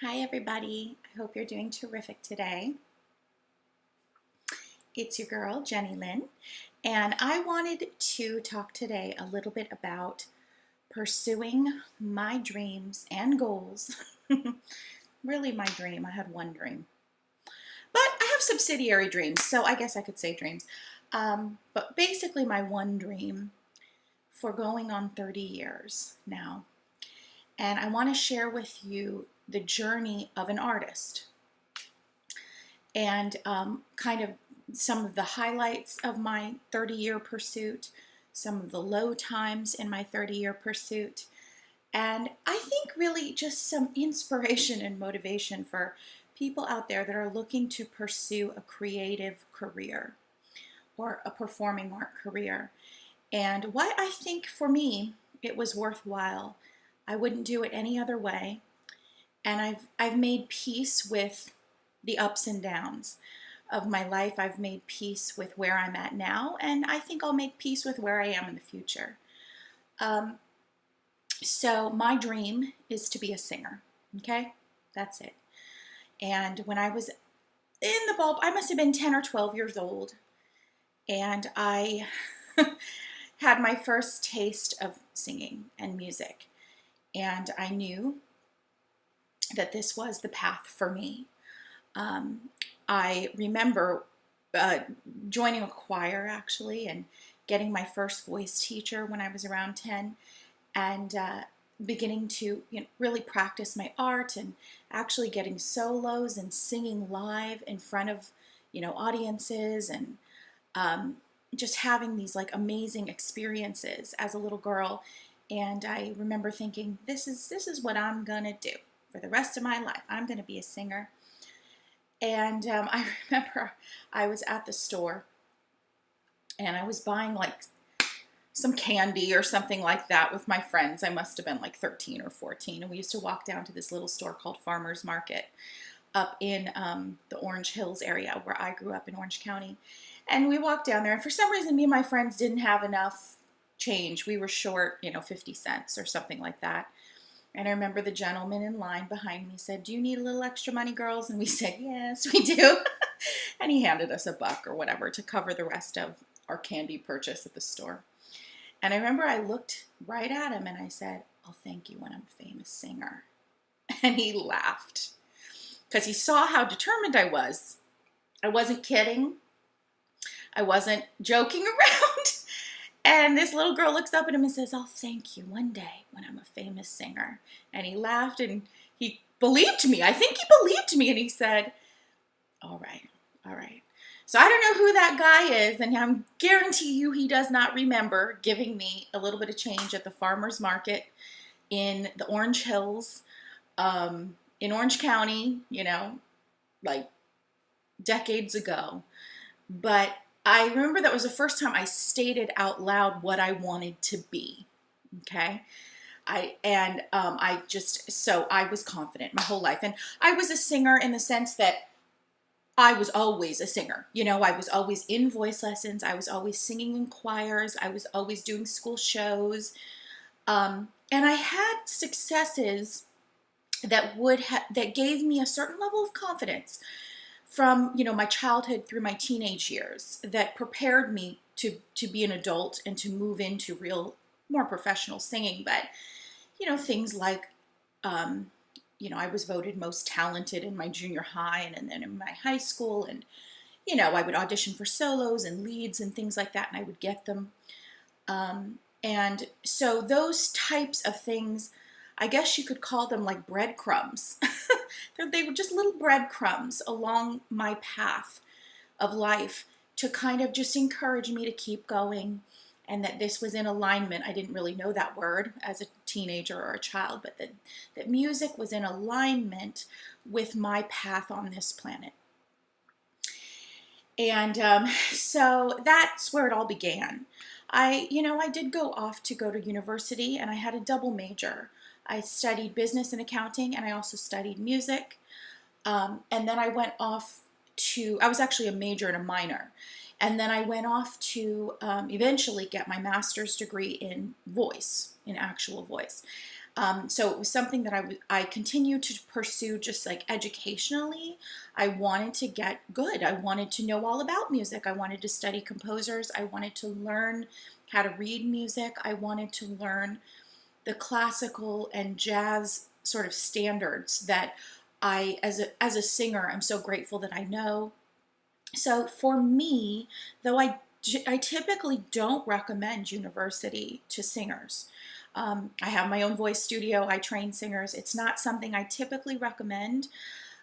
Hi everybody, I hope you're doing terrific today. It's your girl, Jenny Lynn, and I wanted to talk today a little bit about pursuing my dreams and goals. Really my dream, I had one dream. But I have subsidiary dreams, so I guess I could say dreams. But basically my one dream for going on 30 years now. And I want to share with you the journey of an artist and kind of some of the highlights of my 30-year pursuit, some of the low times in my 30-year pursuit, and I think really just some inspiration and motivation for people out there that are looking to pursue a creative career or a performing art career, and why I think for me it was worthwhile. I wouldn't do it any other way, and I've made peace with the ups and downs of my life. I've made peace with where I'm at now, and I think I'll make peace with where I am in the future. So my dream is to be a singer, okay? That's it. And when I was in the bulb, I must have been 10 or 12 years old, and I had my first taste of singing and music, and I knew that this was the path for me. I remember joining a choir actually and getting my first voice teacher when I was around 10, and beginning to really practice my art and actually getting solos and singing live in front of audiences, and just having these like amazing experiences as a little girl. And I remember thinking, this is what I'm gonna do for the rest of my life. I'm gonna be a singer. And I remember I was at the store and I was buying like some candy or something like that with my friends. I must have been like 13 or 14. And we used to walk down to this little store called Farmer's Market up in the Orange Hills area where I grew up in Orange County. And we walked down there, and for some reason me and my friends didn't have enough change. We were short, 50 cents or something like that. And I remember the gentleman in line behind me said, "Do you need a little extra money, girls?" And we said, "Yes, we do." And he handed us a buck or whatever to cover the rest of our candy purchase at the store. And I remember I looked right at him and I said, "I'll thank you when I'm a famous singer." And he laughed because he saw how determined I was. I wasn't kidding. I wasn't joking around. And this little girl looks up at him and says, "I'll thank you one day when I'm a famous singer." And he laughed and he believed me. I think he believed me. And he said, all right, all right. So I don't know who that guy is. And I guarantee you he does not remember giving me a little bit of change at the farmer's market in the Orange Hills, in Orange County, like decades ago. But I remember that was the first time I stated out loud what I wanted to be, okay? I was confident my whole life. And I was a singer in the sense that I was always a singer. I was always in voice lessons. I was always singing in choirs. I was always doing school shows. And I had successes that that gave me a certain level of confidence from my childhood through my teenage years, that prepared me to be an adult and to move into real, more professional singing. But things like I was voted most talented in my junior high and then in my high school, and I would audition for solos and leads and things like that, and I would get them. And so those types of things, I guess you could call them like breadcrumbs. They were just little breadcrumbs along my path of life to kind of just encourage me to keep going, and that this was in alignment. I didn't really know that word as a teenager or a child, but that music was in alignment with my path on this planet. And so that's where it all began. I did go off to go to university, and I had a double major. I studied business and accounting, and I also studied music. And then I went off I was actually a major and a minor. And then I went off to eventually get my master's degree in voice, in actual voice. So it was something that I continued to pursue just like educationally. I wanted to get good. I wanted to know all about music. I wanted to study composers. I wanted to learn how to read music. I wanted to learn the classical and jazz sort of standards that I, as a singer, I'm so grateful that I know. So for me, though I typically don't recommend university to singers. I have my own voice studio. I train singers. It's not something I typically recommend.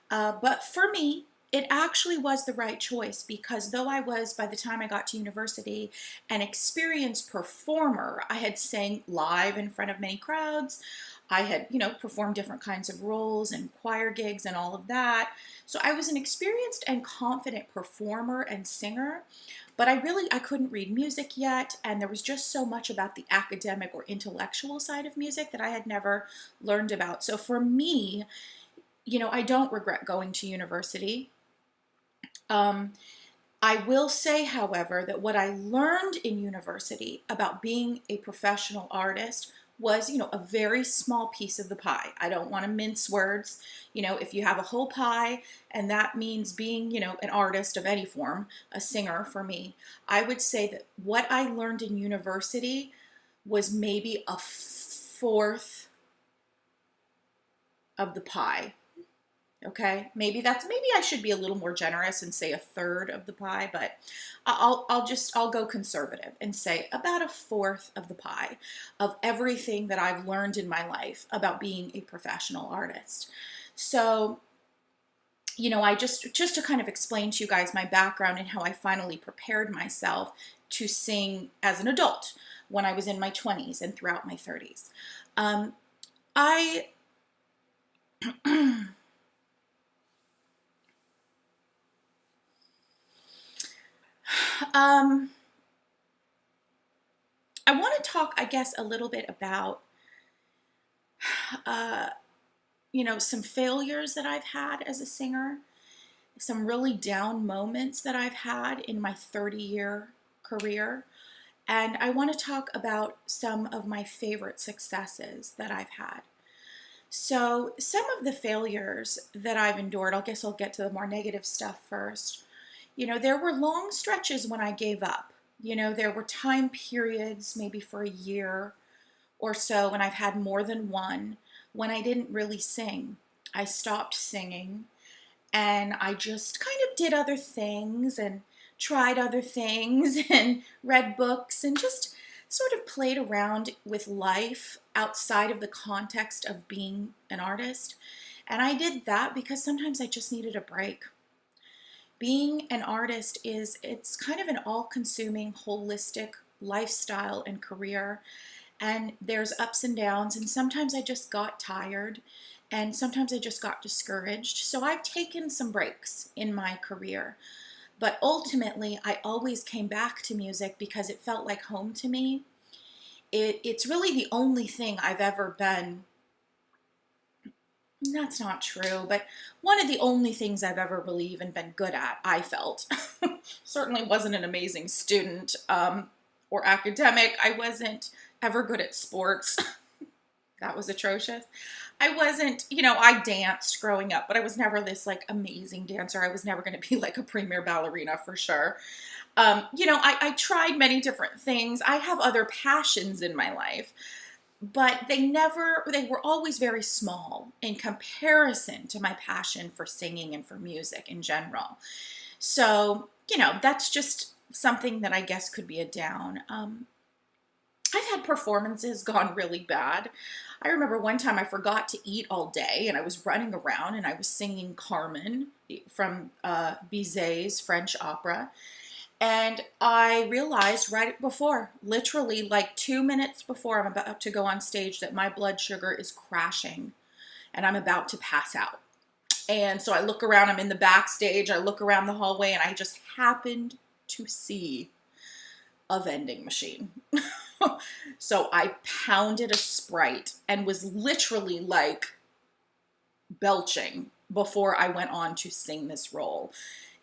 But for me, it actually was the right choice because though I was, by the time I got to university, an experienced performer, I had sang live in front of many crowds. I had, performed different kinds of roles and choir gigs and all of that. So I was an experienced and confident performer and singer, but I couldn't read music yet, and there was just so much about the academic or intellectual side of music that I had never learned about. So for me, I don't regret going to university. I will say, however, that what I learned in university about being a professional artist was, a very small piece of the pie. I don't want to mince words. If you have a whole pie and that means being, an artist of any form, a singer for me, I would say that what I learned in university was maybe a fourth of the pie. Okay, maybe I should be a little more generous and say a third of the pie, but I'll go conservative and say about a fourth of the pie of everything that I've learned in my life about being a professional artist. So, I just to kind of explain to you guys my background and how I finally prepared myself to sing as an adult when I was in my 20s and throughout my 30s. I I want to talk, I guess, a little bit about, some failures that I've had as a singer, some really down moments that I've had in my 30-year career. And I want to talk about some of my favorite successes that I've had. So some of the failures that I've endured, I guess I'll get to the more negative stuff first. There were long stretches when I gave up. There were time periods, maybe for a year or so, and I've had more than one, when I didn't really sing. I stopped singing and I just kind of did other things and tried other things and read books and just sort of played around with life outside of the context of being an artist. And I did that because sometimes I just needed a break. Being an artist it's kind of an all-consuming, holistic lifestyle and career. And there's ups and downs, and sometimes I just got tired, and sometimes I just got discouraged. So I've taken some breaks in my career. But ultimately, I always came back to music because it felt like home to me. It's really the only thing I've ever been. That's not true, but one of the only things I've ever really even been good at, I felt. Certainly wasn't an amazing student or academic. I wasn't ever good at sports. That was atrocious. I wasn't, I danced growing up, but I was never this like amazing dancer. I was never going to be like a premier ballerina for sure. I tried many different things. I have other passions in my life, but they were always very small in comparison to my passion for singing and for music in general. So, that's just something that I guess could be a down. I've had performances gone really bad. I remember one time I forgot to eat all day and I was running around and I was singing Carmen from Bizet's French opera. And I realized right before, literally like 2 minutes before I'm about to go on stage, that my blood sugar is crashing and I'm about to pass out. And so I look around, I'm in the backstage, I look around the hallway, and I just happened to see a vending machine. So I pounded a Sprite and was literally like belching before I went on to sing this role.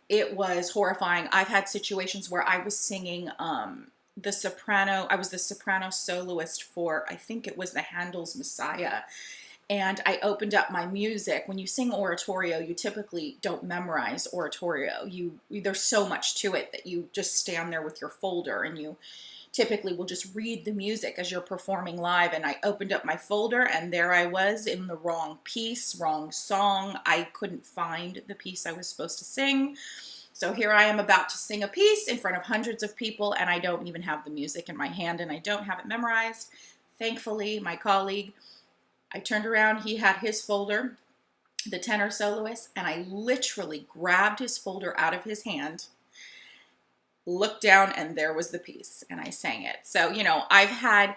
It was horrifying. I've had situations where I was singing the soprano. I was the soprano soloist for, I think it was the Handel's Messiah. And I opened up my music. When you sing oratorio, you typically don't memorize oratorio. There's so much to it that you just stand there with your folder and you typically will just read the music as you're performing live. And I opened up my folder and there I was in the wrong piece, wrong song. I couldn't find the piece I was supposed to sing. So here I am about to sing a piece in front of hundreds of people and I don't even have the music in my hand and I don't have it memorized. Thankfully, my colleague, I turned around, he had his folder, the tenor soloist, and I literally grabbed his folder out of his hand, looked down, and there was the piece, and I sang it. So, you know, I've had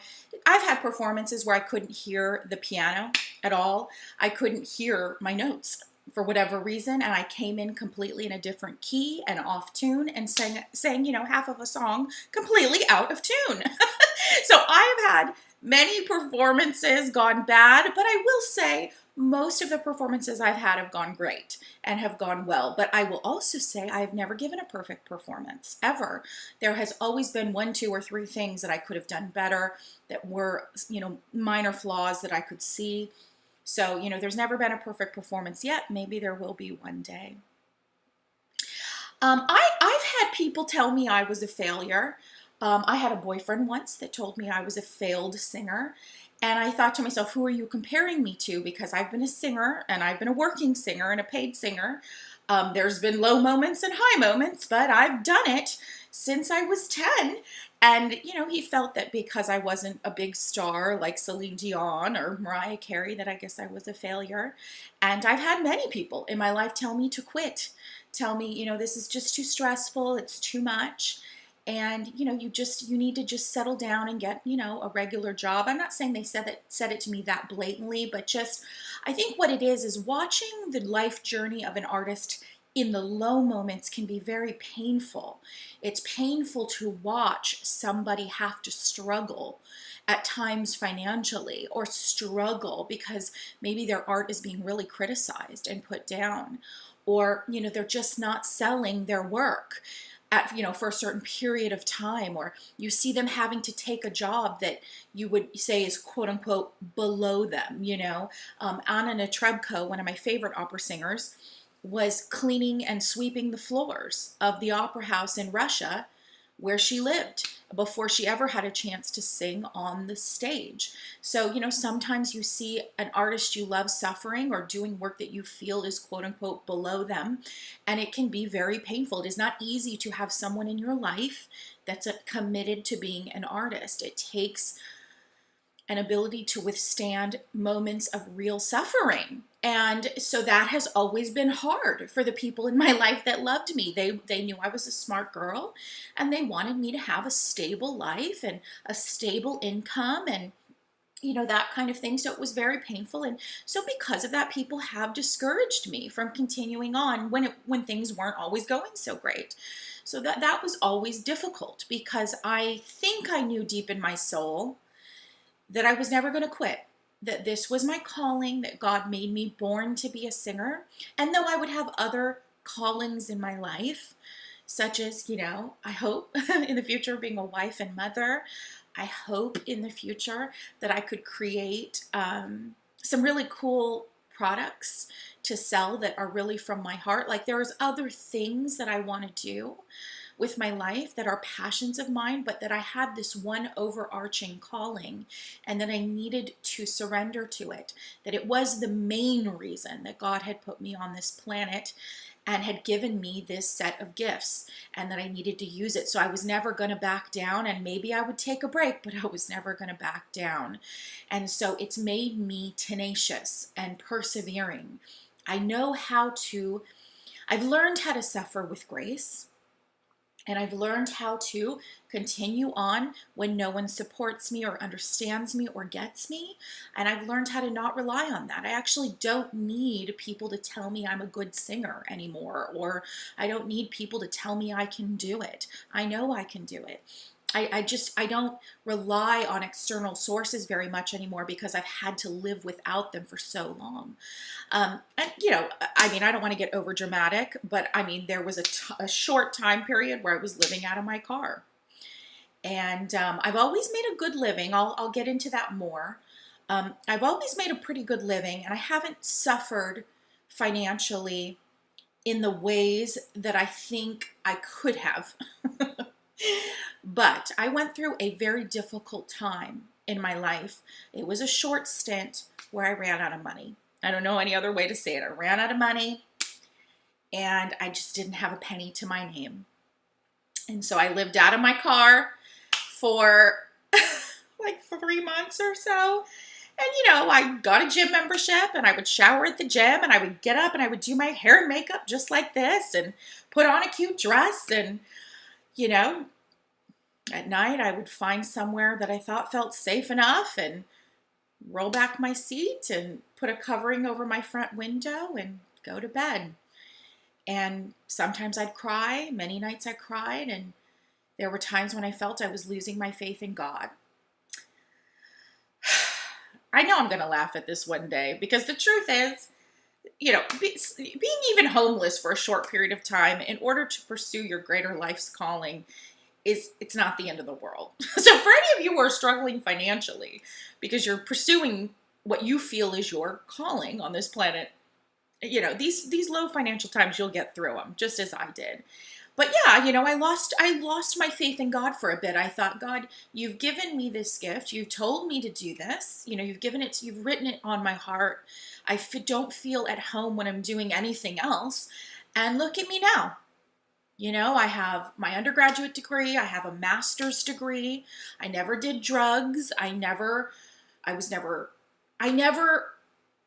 performances where I couldn't hear the piano at all. I couldn't hear my notes for whatever reason, and I came in completely in a different key and off tune and sang, you know, half of a song completely out of tune. So I have had many performances gone bad, but I will say most of the performances I've had have gone great and have gone well. But I will also say I've never given a perfect performance, ever. There has always been 1, 2, or 3 things that I could have done better that were, you know, minor flaws that I could see. So, you know, there's never been a perfect performance yet. Maybe there will be one day. I've had people tell me I was a failure. I had a boyfriend once that told me I was a failed singer. And I thought to myself, who are you comparing me to? Because I've been a singer and I've been a working singer and a paid singer. There's been low moments and high moments, but I've done it since I was 10. And, you know, he felt that because I wasn't a big star like Celine Dion or Mariah Carey, that I guess I was a failure. And I've had many people in my life tell me to quit, tell me, you know, this is just too stressful, it's too much. And, you know, you need to just settle down and get, you know, a regular job. I'm not saying they said it to me that blatantly, but just, I think what it is watching the life journey of an artist in the low moments can be very painful. It's painful to watch somebody have to struggle at times financially, or struggle because maybe their art is being really criticized and put down, or, you know, they're just not selling their work at, you know, for a certain period of time, or you see them having to take a job that you would say is quote unquote below them, you know. Anna Netrebko, one of my favorite opera singers, was cleaning and sweeping the floors of the opera house in Russia where she lived before she ever had a chance to sing on the stage. So, you know, sometimes you see an artist you love suffering or doing work that you feel is quote unquote below them, and it can be very painful. It is not easy to have someone in your life that's committed to being an artist. It takes an ability to withstand moments of real suffering. And so that has always been hard for the people in my life that loved me. They knew I was a smart girl and they wanted me to have a stable life and a stable income and, you know, that kind of thing. So it was very painful. And so because of that, people have discouraged me from continuing on when things weren't always going so great. So that was always difficult because I think I knew deep in my soul that I was never going to quit, that this was my calling, that God made me born to be a singer. And though I would have other callings in my life, such as, you know, I hope in the future being a wife and mother, I hope in the future that I could create some really cool products to sell that are really from my heart. Like there's other things that I want to do with my life that are passions of mine, but that I had this one overarching calling and that I needed to surrender to it, that it was the main reason that God had put me on this planet and had given me this set of gifts and that I needed to use it. So I was never going to back down, and maybe I would take a break, but I was never going to back down. And so it's made me tenacious and persevering. I've learned how to suffer with grace. And I've learned how to continue on when no one supports me or understands me or gets me. And I've learned how to not rely on that. I actually don't need people to tell me I'm a good singer anymore, or I don't need people to tell me I can do it. I know I can do it. I don't rely on external sources very much anymore because I've had to live without them for so long. And, you know, I mean, I don't want to get over dramatic, but I mean, there was a short time period where I was living out of my car. And I've always made a good living. I'll get into that more. I've always made a pretty good living, and I haven't suffered financially in the ways that I think I could have. But I went through a very difficult time in my life. It was a short stint where I ran out of money. I don't know any other way to say it. I ran out of money, and I just didn't have a penny to my name. And so I lived out of my car for like 3 months or so. And, I got a gym membership, and I would shower at the gym, and I would get up and I would do my hair and makeup just like this and put on a cute dress. And, at night I would find somewhere that I thought felt safe enough and roll back my seat and put a covering over my front window and go to bed. And sometimes I'd cry. Many nights I cried, and there were times when I felt I was losing my faith in God. I know I'm going to laugh at this one day, because the truth is, being even homeless for a short period of time in order to pursue your greater life's calling it's not the end of the world. So for any of you who are struggling financially because you're pursuing what you feel is your calling on this planet, these low financial times, you'll get through them, just as I did. But yeah, I lost my faith in God for a bit. I thought, God, you've given me this gift. You've told me to do this. You've written it on my heart. I don't feel at home when I'm doing anything else. And look at me now. I have my undergraduate degree. I have a master's degree. I never did drugs. I never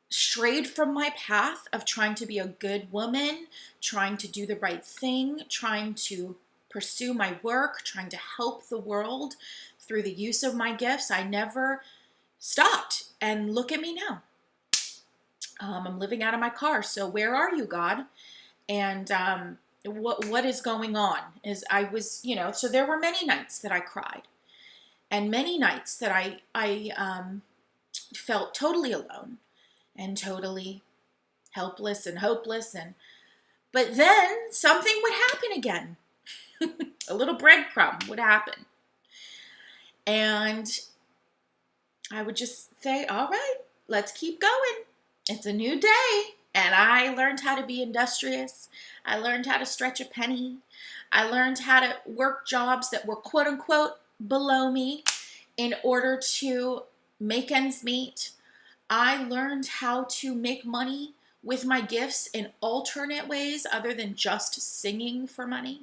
strayed from my path of trying to be a good woman, trying to do the right thing, trying to pursue my work, trying to help the world through the use of my gifts. I never stopped. And look at me now. I'm living out of my car. So where are you, God? And what is going on? Is I was, so there were many nights that I cried, and many nights that I felt totally alone and totally helpless and hopeless. But then something would happen again. A little breadcrumb would happen. And I would just say, all right, let's keep going. It's a new day. And I learned how to be industrious. I learned how to stretch a penny. I learned how to work jobs that were quote unquote below me in order to make ends meet. I learned how to make money with my gifts in alternate ways other than just singing for money.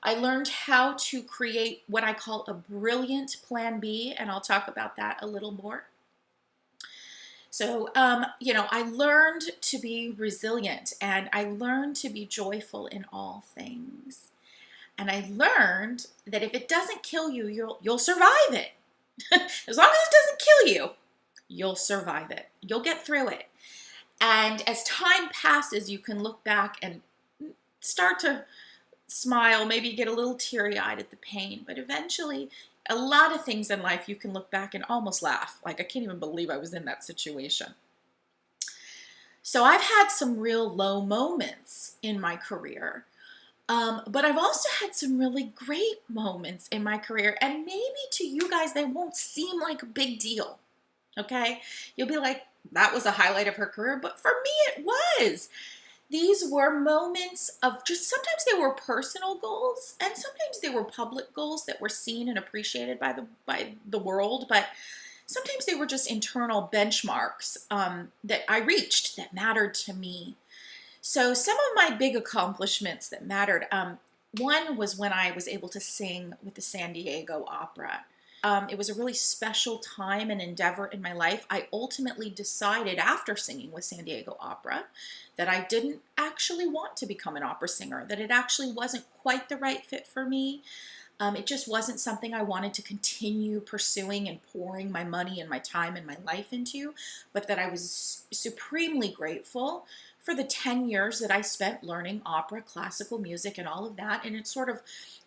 I learned how to create what I call a brilliant plan B, and I'll talk about that a little more. So, I learned to be resilient, and I learned to be joyful in all things. And I learned that if it doesn't kill you, you'll survive it. As long as it doesn't kill you, you'll survive it. You'll get through it. And as time passes, you can look back and start to smile, maybe get a little teary-eyed at the pain. But eventually, a lot of things in life you can look back and almost laugh. Like, I can't even believe I was in that situation. So I've had some real low moments in my career. But I've also had some really great moments in my career. And maybe to you guys, they won't seem like a big deal. Okay? You'll be like, that was a highlight of her career. But for me, it was. These were moments of just, sometimes they were personal goals, and sometimes they were public goals that were seen and appreciated by the world. But sometimes they were just internal benchmarks that I reached that mattered to me. So some of my big accomplishments that mattered, one was when I was able to sing with the San Diego Opera. It was a really special time and endeavor in my life. I ultimately decided after singing with San Diego Opera that I didn't actually want to become an opera singer, that it actually wasn't quite the right fit for me. It just wasn't something I wanted to continue pursuing and pouring my money and my time and my life into, but that I was supremely grateful for the 10 years that I spent learning opera, classical music, and all of that. And it sort of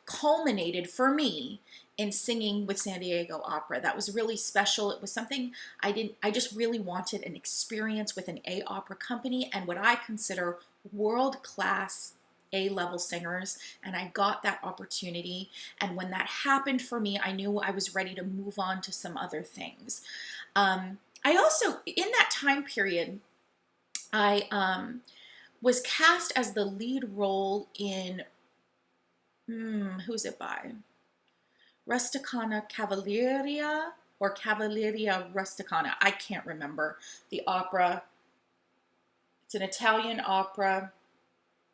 culminated for me in singing with San Diego Opera. That was really special. It was something I just really wanted an experience with an A opera company and what I consider world-class A-level singers, and I got that opportunity. And when that happened for me, I knew I was ready to move on to some other things. I also, in that time period, I was cast as the lead role in, who's it by? Rusticana Cavalleria, or Cavalleria Rusticana. I can't remember the opera. It's an Italian opera.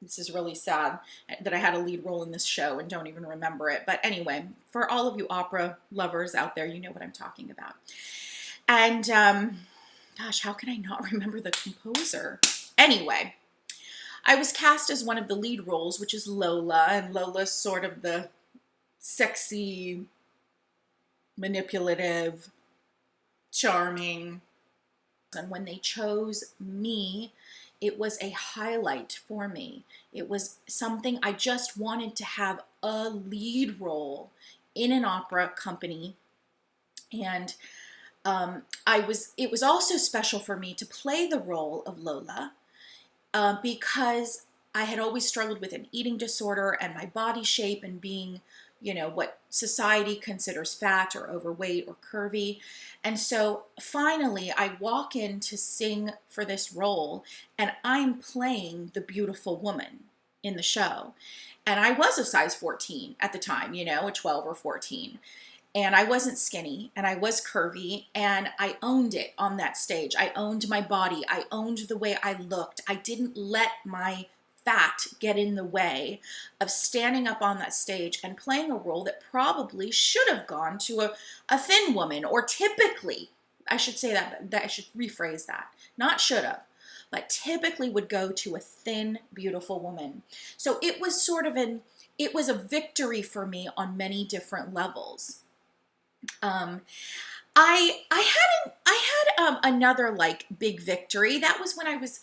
This is really sad that I had a lead role in this show and don't even remember it. But anyway, for all of you opera lovers out there, you know what I'm talking about. And gosh, how can I not remember the composer? Anyway, I was cast as one of the lead roles, which is Lola, and Lola's sort of the sexy, manipulative, charming. And when they chose me, it was a highlight for me. It was something I just wanted to have a lead role in an opera company. And it was also special for me to play the role of Lola because I had always struggled with an eating disorder and my body shape and being, you know, what society considers fat or overweight or curvy. And so finally I walk in to sing for this role and I'm playing the beautiful woman in the show. And I was a size 14 at the time, you know, a 12 or 14. And I wasn't skinny and I was curvy and I owned it on that stage. I owned my body. I owned the way I looked. I didn't let my fat get in the way of standing up on that stage and playing a role that probably should have gone to a thin woman, or typically, I should say that I should rephrase that, not should have, but typically would go to a thin, beautiful woman. So it was sort of it was a victory for me on many different levels. I had another like big victory. That was when I was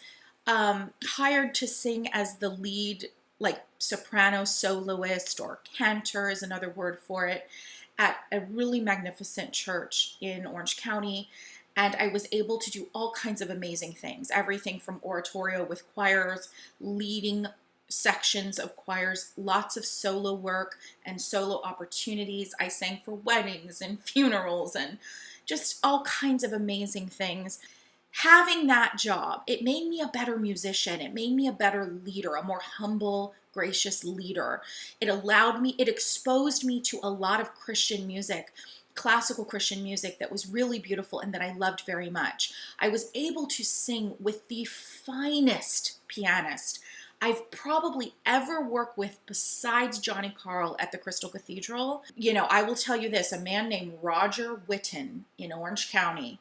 hired to sing as the lead, like soprano soloist, or cantor is another word for it, at a really magnificent church in Orange County. And I was able to do all kinds of amazing things, everything from oratorio with choirs, leading sections of choirs, lots of solo work and solo opportunities. I sang for weddings and funerals and just all kinds of amazing things. Having that job, it made me a better musician. It made me a better leader, a more humble, gracious leader. It exposed me to a lot of Christian music, classical Christian music that was really beautiful and that I loved very much. I was able to sing with the finest pianist I've probably ever worked with besides Johnny Carl at the Crystal Cathedral. You know, I will tell you this, a man named Roger Witten in Orange County,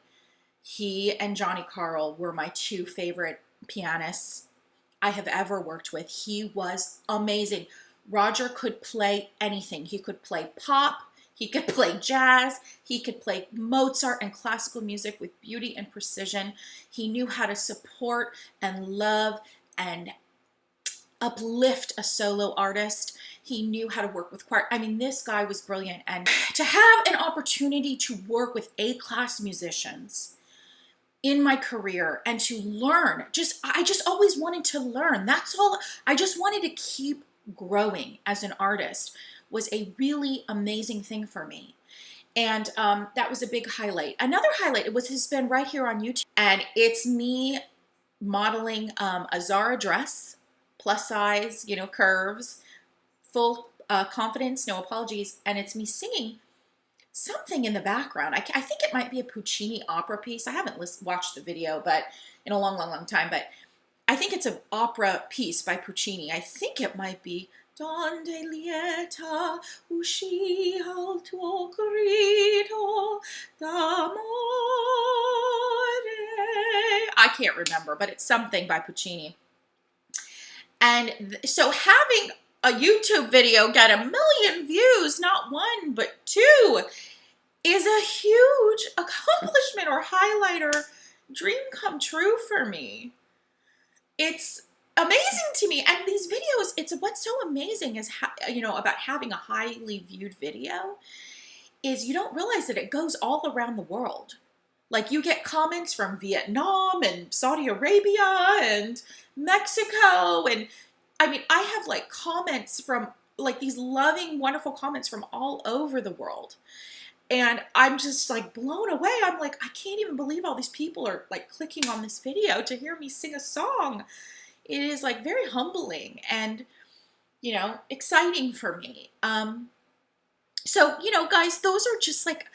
he and Johnny Carl were my two favorite pianists I have ever worked with. He was amazing. Roger could play anything. He could play pop, he could play jazz, he could play Mozart and classical music with beauty and precision. He knew how to support and love and uplift a solo artist. He knew how to work with choir. I mean, this guy was brilliant. And to have an opportunity to work with A-class musicians in my career and to learn, I just always wanted to learn. That's all. I just wanted to keep growing as an artist was a really amazing thing for me. And that was a big highlight. Another highlight, has been right here on YouTube. And it's me modeling a Zara dress, plus size, you know, curves, full confidence, no apologies. And it's me singing something in the background. I think it might be a Puccini opera piece. I haven't watched the video, but in a long, long, long time. But I think it's an opera piece by Puccini. I think it might be Donde lieta usci al tuo grido d'amore. I can't remember, but it's something by Puccini. And so having a YouTube video get 1 million views, not one, but 2, is a huge accomplishment or highlighter, dream come true for me. It's amazing to me. And these videos, what's so amazing is, about having a highly viewed video is you don't realize that it goes all around the world. Like, you get comments from Vietnam and Saudi Arabia and Mexico and I mean, I have like comments from like these loving, wonderful comments from all over the world. And I'm just like blown away. I'm like, I can't even believe all these people are like clicking on this video to hear me sing a song. It is like very humbling and, you know, exciting for me. So, you know, guys, those are just like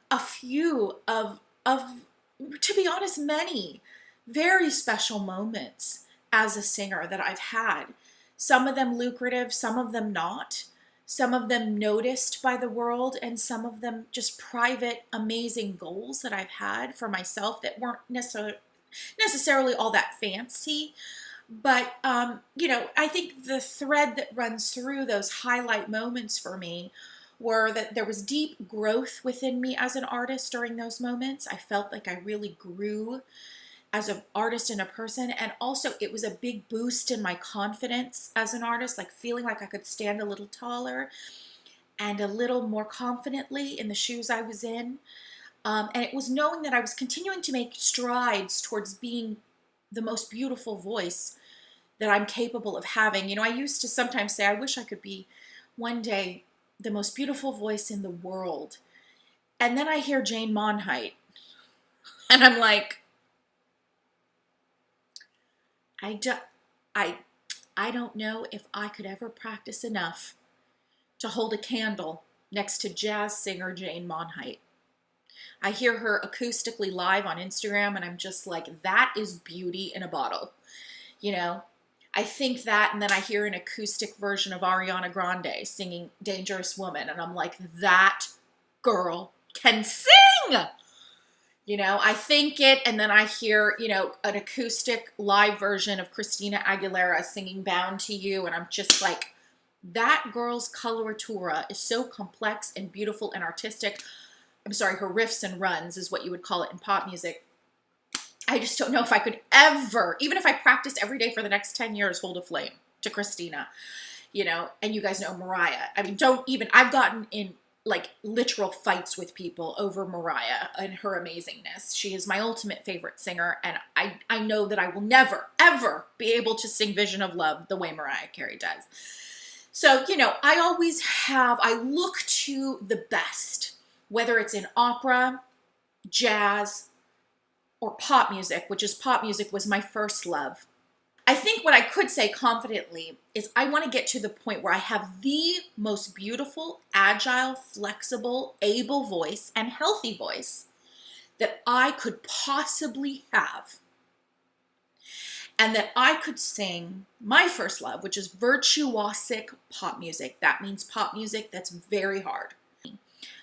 a few of, to be honest, many very special moments as a singer that I've had. Some of them lucrative, some of them not. Some of them noticed by the world, and some of them just private, amazing goals that I've had for myself that weren't necessarily all that fancy. But, you know, I think the thread that runs through those highlight moments for me were that there was deep growth within me as an artist during those moments. I felt like I really grew as an artist and a person, and also it was a big boost in my confidence as an artist, like feeling like I could stand a little taller and a little more confidently in the shoes I was in. And it was knowing that I was continuing to make strides towards being the most beautiful voice that I'm capable of having. You know, I used to sometimes say, I wish I could be one day the most beautiful voice in the world. And then I hear Jane Monheit, and I'm like, I don't know if I could ever practice enough to hold a candle next to jazz singer Jane Monheit. I hear her acoustically live on Instagram, and I'm just like, that is beauty in a bottle. You know, I think that, and then I hear an acoustic version of Ariana Grande singing Dangerous Woman, and I'm like, that girl can sing! You know, I think it, and then I hear, you know, an acoustic live version of Christina Aguilera singing Bound to You, and I'm just like, that girl's coloratura is so complex and beautiful and artistic. I'm sorry, her riffs and runs is what you would call it in pop music. I just don't know if I could ever, even if I practiced every day for the next 10 years, hold a flame to Christina, you know, and you guys know Mariah. I mean, I've gotten in like literal fights with people over Mariah and her amazingness. She is my ultimate favorite singer, and I know that I will never, ever be able to sing Vision of Love the way Mariah Carey does. So, you know, I look to the best, whether it's in opera, jazz, or pop music, which is pop music was my first love. I think what I could say confidently is I want to get to the point where I have the most beautiful, agile, flexible, able voice and healthy voice that I could possibly have. And that I could sing my first love, which is virtuosic pop music. That means pop music that's very hard.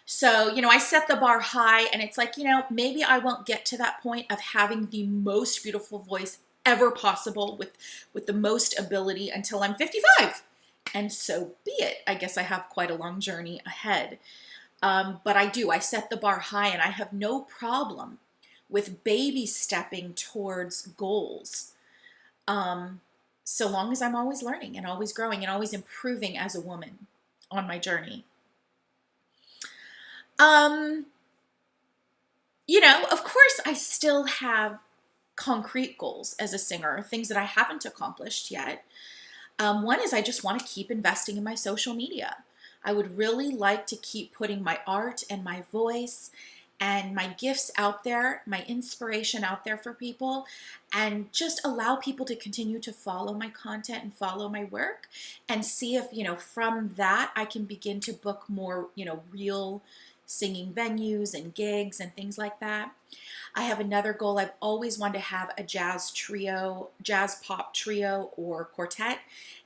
So, you know, I set the bar high, and it's like, you know, maybe I won't get to that point of having the most beautiful voice ever possible with the most ability until I'm 55. And so be it. I guess I have quite a long journey ahead. But I set the bar high, and I have no problem with baby stepping towards goals. So long as I'm always learning and always growing and always improving as a woman on my journey. You know, of course, I still have concrete goals as a singer, things that I haven't accomplished yet. One is I just want to keep investing in my social media. I would really like to keep putting my art and my voice and my gifts out there, my inspiration out there for people, and just allow people to continue to follow my content and follow my work, and see if, you know, from that I can begin to book more, you know, real singing venues and gigs and things like that. I have another goal. I've always wanted to have a jazz pop trio or quartet,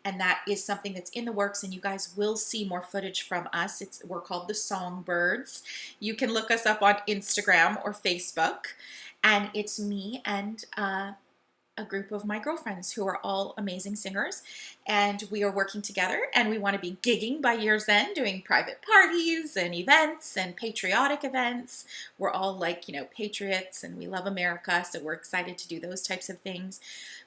and that is something that's in the works, and you guys will see more footage from us. We're called the Songbirds. You can look us up on Instagram or Facebook, and it's me and a group of my girlfriends who are all amazing singers, and we are working together, and we want to be gigging by year's end, doing private parties and events and patriotic events. We're all like, you know, patriots, and we love America, so we're excited to do those types of things.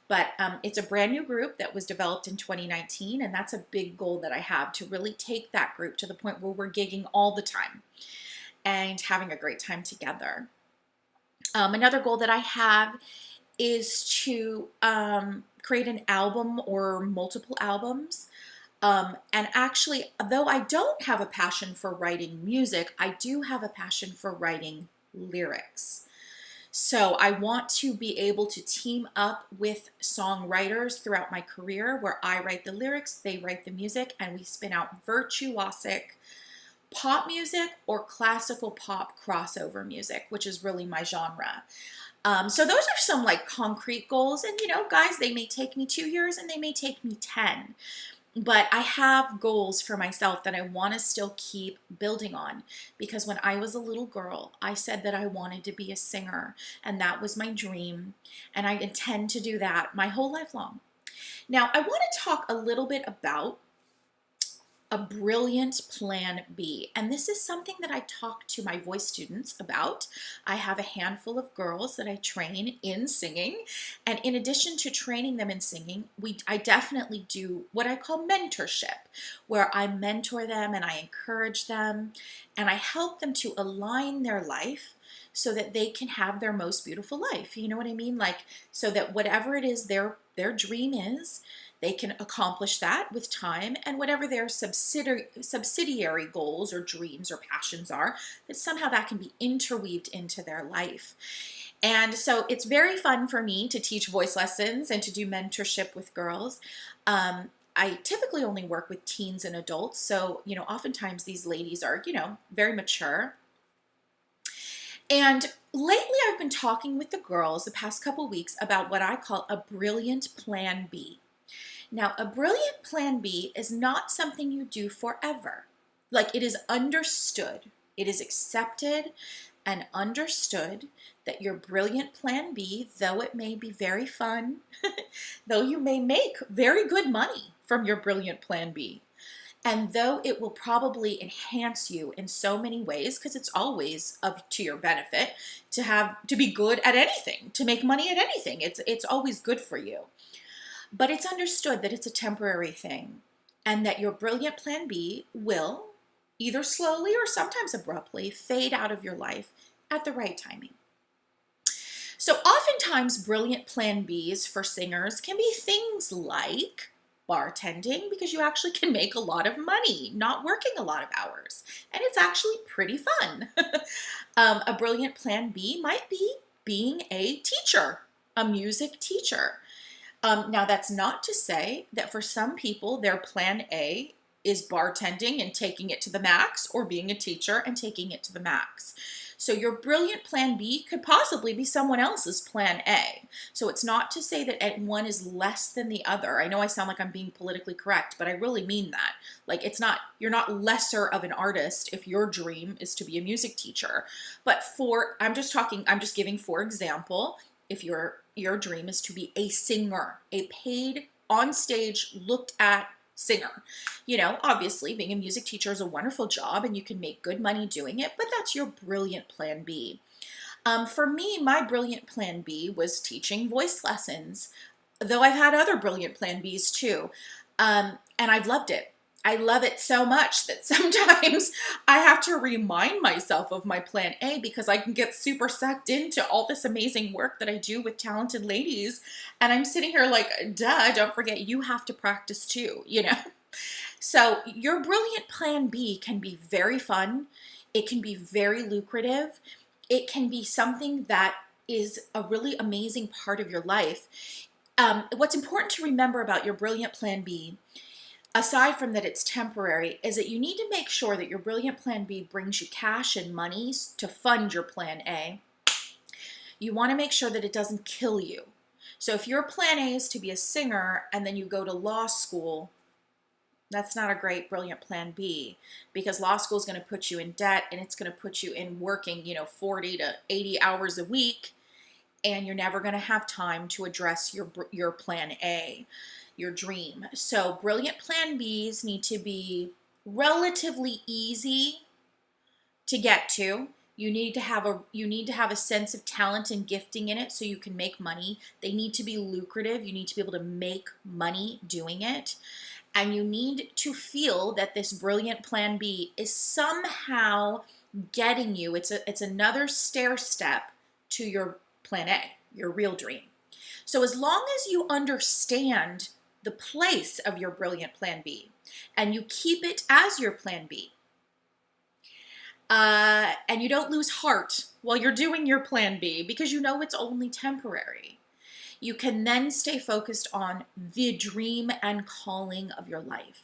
But it's a brand new group that was developed in 2019, and that's a big goal that I have, to really take that group to the point where we're gigging all the time and having a great time together. Another goal that I have is to create an album or multiple albums. And actually, though I don't have a passion for writing music, I do have a passion for writing lyrics. So I want to be able to team up with songwriters throughout my career where I write the lyrics, they write the music, and we spin out virtuosic pop music or classical pop crossover music, which is really my genre. So those are some like concrete goals. And guys, they may take me 2 years and they may take me 10. But I have goals for myself that I want to still keep building on, because when I was a little girl, I said that I wanted to be a singer, and that was my dream, and I intend to do that my whole life long. Now, I want to talk a little bit about a brilliant plan B. And this is something that I talk to my voice students about. I have a handful of girls that I train in singing. And in addition to training them in singing, I definitely do what I call mentorship, where I mentor them and I encourage them and I help them to align their life so that they can have their most beautiful life. You know what I mean? Like, so that whatever it is their dream is, they can accomplish that with time, and whatever their subsidiary goals or dreams or passions are, that somehow that can be interweaved into their life. And so it's very fun for me to teach voice lessons and to do mentorship with girls. I typically only work with teens and adults, so oftentimes these ladies are very mature. And lately I've been talking with the girls the past couple weeks about what I call a brilliant plan B. Now, a brilliant plan B is not something you do forever. Like, it is understood, it is accepted and understood that your brilliant plan B, though it may be very fun, though you may make very good money from your brilliant plan B, and though it will probably enhance you in so many ways, because it's always to your benefit to be good at anything, to make money at anything. It's always good for you. But it's understood that it's a temporary thing, and that your brilliant plan B will, either slowly or sometimes abruptly, fade out of your life at the right timing. So oftentimes brilliant plan Bs for singers can be things like bartending, because you actually can make a lot of money not working a lot of hours, and it's actually pretty fun. A brilliant plan B might be being a teacher, a music teacher. Now, that's not to say that for some people, their plan A is bartending and taking it to the max, or being a teacher and taking it to the max. So your brilliant plan B could possibly be someone else's plan A. So it's not to say that one is less than the other. I know I sound like I'm being politically correct, but I really mean that. Like, you're not lesser of an artist if your dream is to be a music teacher. But I'm just giving, for example, if your dream is to be a singer, a paid, on stage, looked at singer. Obviously being a music teacher is a wonderful job and you can make good money doing it, but that's your brilliant plan B. For me, my brilliant plan B was teaching voice lessons, though I've had other brilliant plan Bs too. And I've loved it. I love it so much that sometimes I have to remind myself of my plan A, because I can get super sucked into all this amazing work that I do with talented ladies. And I'm sitting here like, duh, don't forget you have to practice too, So your brilliant plan B can be very fun. It can be very lucrative. It can be something that is a really amazing part of your life. What's important to remember about your brilliant plan B, aside from that it's temporary, is that you need to make sure that your brilliant plan B brings you cash and money to fund your plan A. You want to make sure that it doesn't kill you. So if your plan A is to be a singer and then you go to law school, that's not a great brilliant plan B, because law school is going to put you in debt, and it's going to put you in working, 40 to 80 hours a week, and you're never going to have time to address your plan A, your dream. So brilliant plan Bs need to be relatively easy to get to. You need to have a sense of talent and gifting in it so you can make money. They need to be lucrative. You need to be able to make money doing it. And you need to feel that this brilliant plan B is somehow getting you. It's another stair step to your plan A, your real dream. So as long as you understand the place of your brilliant plan B and you keep it as your plan B, and you don't lose heart while you're doing your plan B because you know it's only temporary, you can then stay focused on the dream and calling of your life.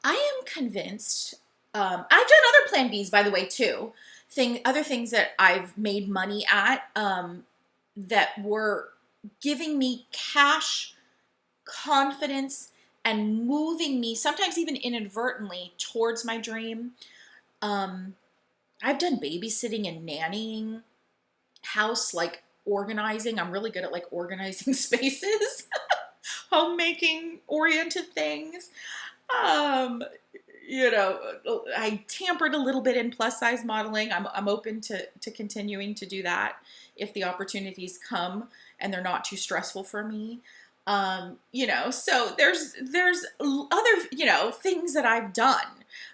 I am convinced, I've done other plan Bs, by the way, too. Other things that I've made money at that were giving me cash, confidence, and moving me, sometimes even inadvertently, towards my dream. I've done babysitting and nannying, house like organizing. I'm really good at like organizing spaces, homemaking oriented things. You know, I tampered a little bit in plus size modeling. I'm open to continuing to do that if the opportunities come and they're not too stressful for me. You know, so there's other, you know, things that I've done.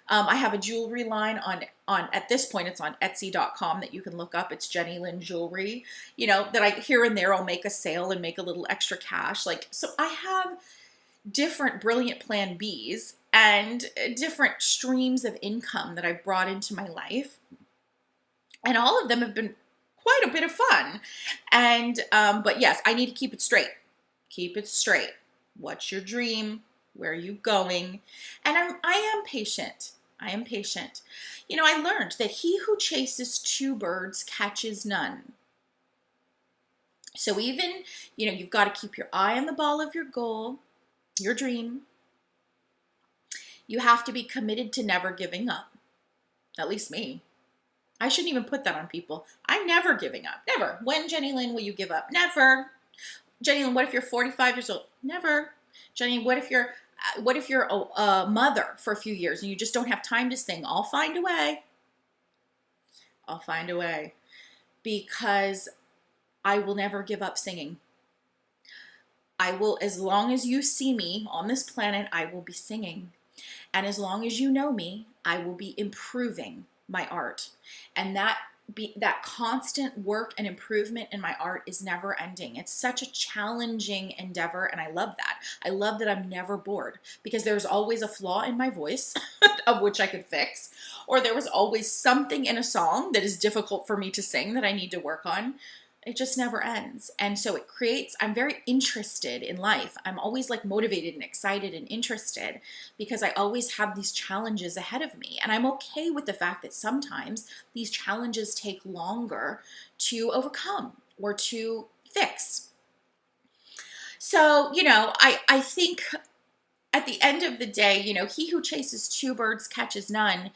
I have a jewelry line on at this point it's on Etsy.com that you can look up. It's Jenny Lynn Jewelry, you know, that I here and there I'll make a sale and make a little extra cash. Like, so I have different brilliant plan Bs and different streams of income that I've brought into my life. And all of them have been quite a bit of fun. And, but yes, I need to keep it straight. Keep it straight. What's your dream? Where are you going? And I am patient. I am patient. You know, I learned that he who chases two birds catches none. So even, you know, you've got to keep your eye on the ball of your goal, your dream. You have to be committed to never giving up. At least me. I shouldn't even put that on people. I'm never giving up. Never. When, Jenny Lynn, will you give up? Never. Jenny Lynn, what if you're 45 years old? Never. Jenny, what if you're a mother for a few years and you just don't have time to sing? I'll find a way. I'll find a way. Because I will never give up singing. I will, as long as you see me on this planet, I will be singing. And as long as you know me, I will be improving my art. And that constant work and improvement in my art is never ending. It's such a challenging endeavor, and I love that. I love that I'm never bored because there's always a flaw in my voice of which I could fix, or there was always something in a song that is difficult for me to sing that I need to work on. It just never ends. And so it creates, I'm very interested in life. I'm always like motivated and excited and interested because I always have these challenges ahead of me. And I'm okay with the fact that sometimes these challenges take longer to overcome or to fix. So, you know, I think at the end of the day, you know, he who chases two birds catches none.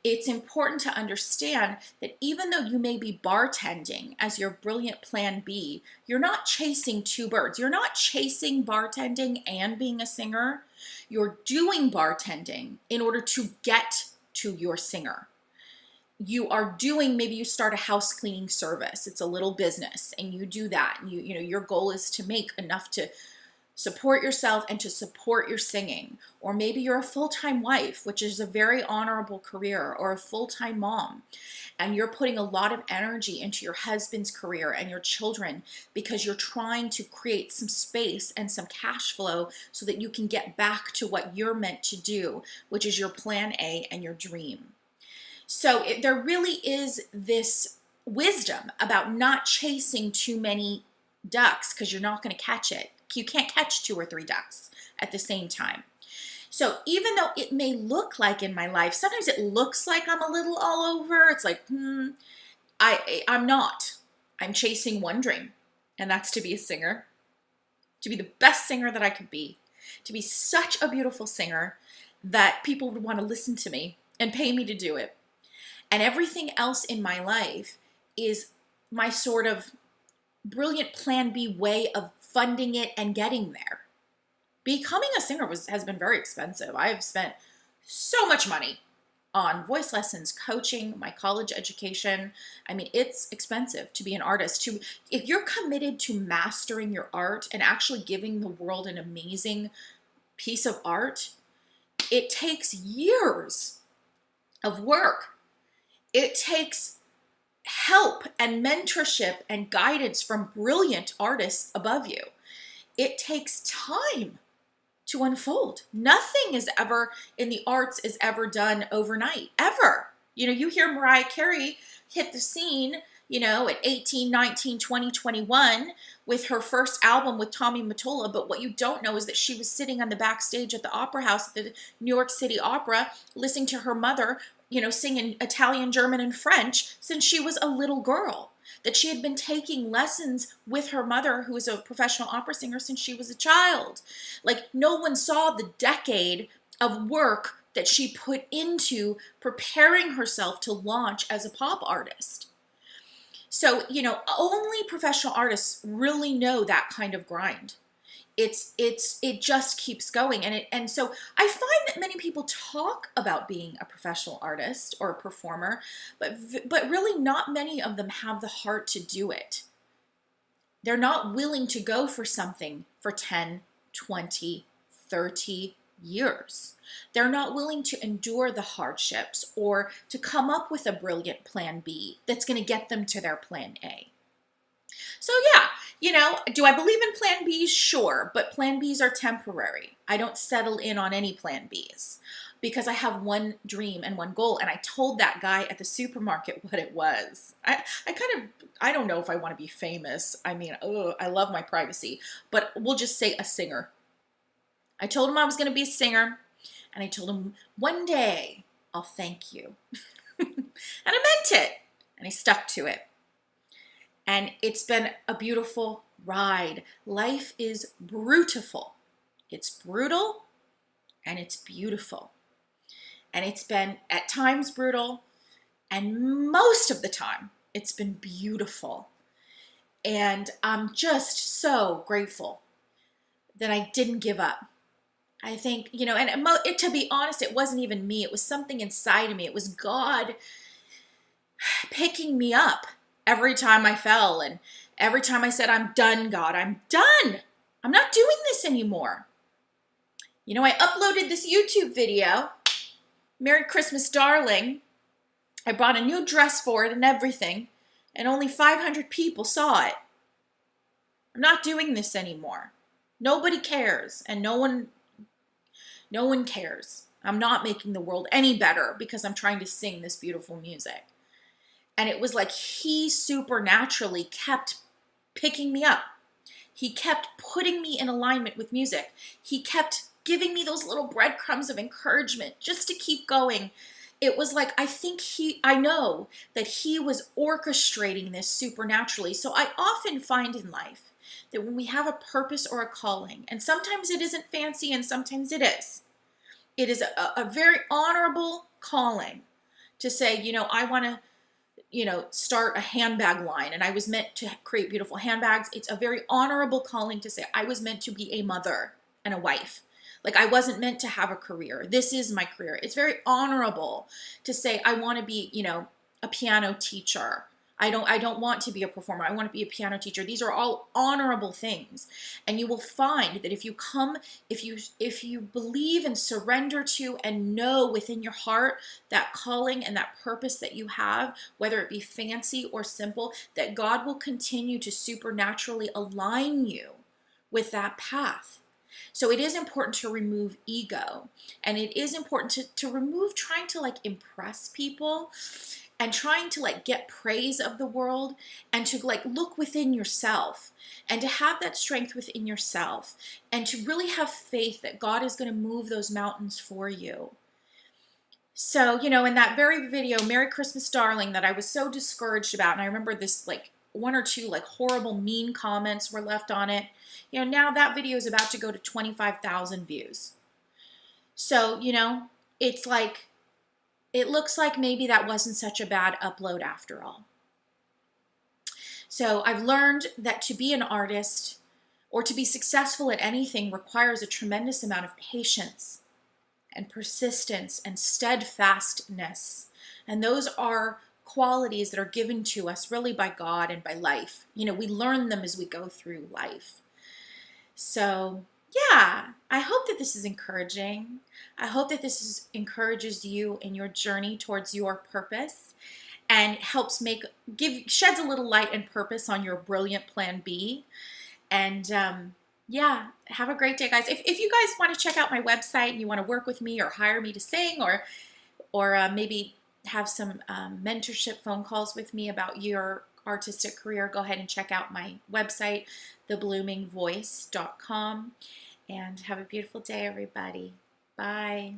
It's important to understand that even though you may be bartending as your brilliant plan B, you're not chasing two birds. You're not chasing bartending and being a singer. You're doing bartending in order to get to your singer. You are doing, maybe you start a house cleaning service. It's a little business and you do that. And you know, your goal is to make enough to support yourself and to support your singing. Or maybe you're a full-time wife, which is a very honorable career, or a full-time mom, and you're putting a lot of energy into your husband's career and your children because you're trying to create some space and some cash flow so that you can get back to what you're meant to do, which is your plan A and your dream. So there really is this wisdom about not chasing too many ducks because you're not going to catch it. You can't catch 2 or 3 ducks at the same time. So even though it may look like in my life, sometimes it looks like I'm a little all over. It's like, I'm not. I'm chasing one dream, and that's to be a singer, to be the best singer that I could be, to be such a beautiful singer that people would want to listen to me and pay me to do it. And everything else in my life is my sort of brilliant plan B way of funding it and getting there. Becoming a singer has been very expensive. I have spent so much money on voice lessons, coaching, my college education. I mean, it's expensive to be an artist. If you're committed to mastering your art and actually giving the world an amazing piece of art, it takes years of work. It takes help and mentorship and guidance from brilliant artists above you. It takes time to unfold. Nothing is ever in the arts is ever done overnight, ever. You hear Mariah Carey hit the scene, at 18, 19, 20, 21 with her first album with Tommy Mottola. But what you don't know is that she was sitting on the backstage at the Opera House at the New York City Opera, listening to her mother, singing Italian, German, and French since she was a little girl. That she had been taking lessons with her mother, who is a professional opera singer, since she was a child. Like, no one saw the decade of work that she put into preparing herself to launch as a pop artist. So, only professional artists really know that kind of grind. It just keeps going. And so I find that many people talk about being a professional artist or a performer, but really not many of them have the heart to do it. They're not willing to go for something for 10, 20, 30 years. They're not willing to endure the hardships or to come up with a brilliant plan B that's going to get them to their plan A. So yeah, do I believe in plan Bs? Sure, but plan Bs are temporary. I don't settle in on any plan Bs because I have one dream and one goal. And I told that guy at the supermarket what it was. I don't know if I want to be famous. I mean, I love my privacy, but we'll just say a singer. I told him I was going to be a singer, and I told him one day I'll thank you. And I meant it, and I stuck to it. And it's been a beautiful ride. Life is brutal. It's brutal and it's beautiful. And it's been at times brutal, and most of the time it's been beautiful. And I'm just so grateful that I didn't give up. I think, to be honest, it wasn't even me. It was something inside of me. It was God picking me up every time I fell, and every time I said, I'm done, God, I'm done. I'm not doing this anymore. I uploaded this YouTube video, Merry Christmas, Darling. I bought a new dress for it and everything, and only 500 people saw it. I'm not doing this anymore. Nobody cares, and no one cares. I'm not making the world any better because I'm trying to sing this beautiful music. And it was like he supernaturally kept picking me up. He kept putting me in alignment with music. He kept giving me those little breadcrumbs of encouragement just to keep going. It was like, I know that he was orchestrating this supernaturally. So I often find in life that when we have a purpose or a calling, and sometimes it isn't fancy and sometimes it is a very honorable calling to say, I want to, start a handbag line, and I was meant to create beautiful handbags. It's a very honorable calling to say I was meant to be a mother and a wife. Like, I wasn't meant to have a career. This is my career. It's very honorable to say I want to be, a piano teacher. I don't want to be a performer. I want to be a piano teacher. These are all honorable things. And you will find that if you believe and surrender to and know within your heart that calling and that purpose that you have, whether it be fancy or simple, that God will continue to supernaturally align you with that path. So it is important to remove ego, and it is important to remove trying to impress people and trying to get praise of the world, and to look within yourself and to have that strength within yourself and to really have faith that God is going to move those mountains for you. So, in that very video, Merry Christmas, Darling, that I was so discouraged about, and I remember this one or two horrible mean comments were left on it. Now that video is about to go to 25,000 views. So, it's it looks like maybe that wasn't such a bad upload after all. So I've learned that to be an artist or to be successful at anything requires a tremendous amount of patience and persistence and steadfastness. And those are qualities that are given to us really by God and by life. We learn them as we go through life. So yeah, I hope that this is encouraging. I hope that encourages you in your journey towards your purpose. and helps sheds a little light and purpose on your brilliant plan B. And yeah, have a great day, guys. If you guys want to check out my website and you want to work with me or hire me to sing, or maybe have some mentorship phone calls with me about your artistic career, go ahead and check out my website, thebloomingvoice.com. And have a beautiful day, everybody. Bye.